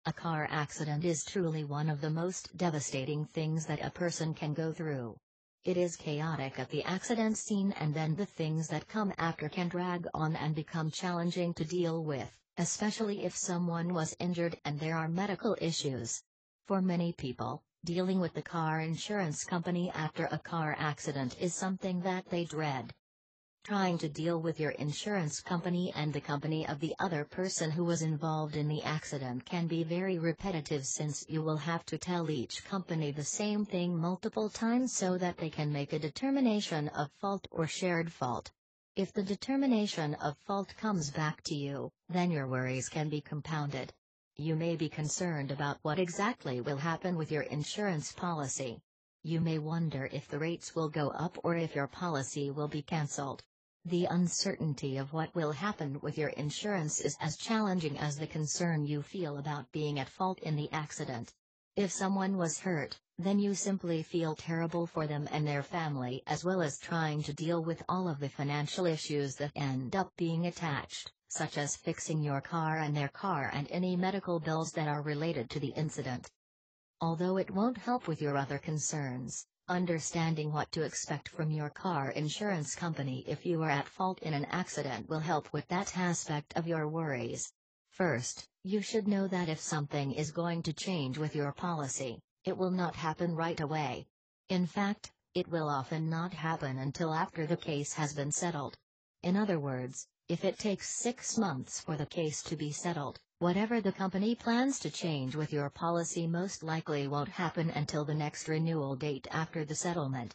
A car accident is truly one of the most devastating things that a person can go through. It is chaotic at the accident scene, and then the things that come after can drag on and become challenging to deal with, especially if someone was injured and there are medical issues. For many people, dealing with the car insurance company after a car accident is something that they dread. Trying to deal with your insurance company and the company of the other person who was involved in the accident can be very repetitive, since you will have to tell each company the same thing multiple times so that they can make a determination of fault or shared fault. If the determination of fault comes back to you, then your worries can be compounded. You may be concerned about what exactly will happen with your insurance policy. You may wonder if the rates will go up or if your policy will be cancelled. The uncertainty of what will happen with your insurance is as challenging as the concern you feel about being at fault in the accident. If someone was hurt, then you simply feel terrible for them and their family, as well as trying to deal with all of the financial issues that end up being attached, such as fixing your car and their car and any medical bills that are related to the incident. Although it won't help with your other concerns, understanding what to expect from your car insurance company if you are at fault in an accident will help with that aspect of your worries. First, you should know that if something is going to change with your policy, it will not happen right away. In fact, it will often not happen until after the case has been settled. In other words, if it takes 6 months for the case to be settled, whatever the company plans to change with your policy most likely won't happen until the next renewal date after the settlement.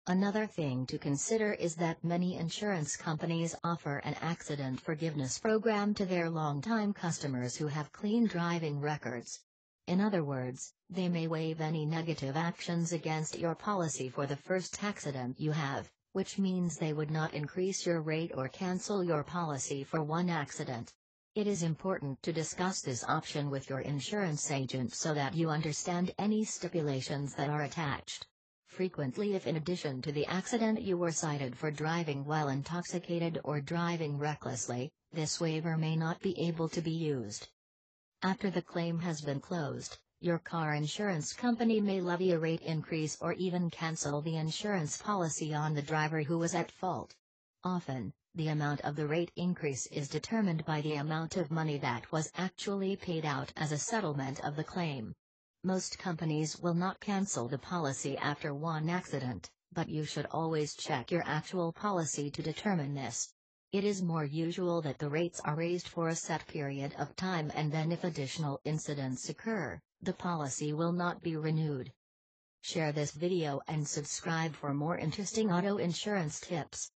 Another thing to consider is that many insurance companies offer an accident forgiveness program to their longtime customers who have clean driving records. In other words, they may waive any negative actions against your policy for the first accident you have, which means they would not increase your rate or cancel your policy for one accident. It is important to discuss this option with your insurance agent so that you understand any stipulations that are attached. Frequently, if in addition to the accident you were cited for driving while intoxicated or driving recklessly, this waiver may not be able to be used. After the claim has been closed, your car insurance company may levy a rate increase or even cancel the insurance policy on the driver who was at fault. Often, the amount of the rate increase is determined by the amount of money that was actually paid out as a settlement of the claim. Most companies will not cancel the policy after one accident, but you should always check your actual policy to determine this. It is more usual that the rates are raised for a set period of time, and then if additional incidents occur, the policy will not be renewed. Share this video and subscribe for more interesting auto insurance tips.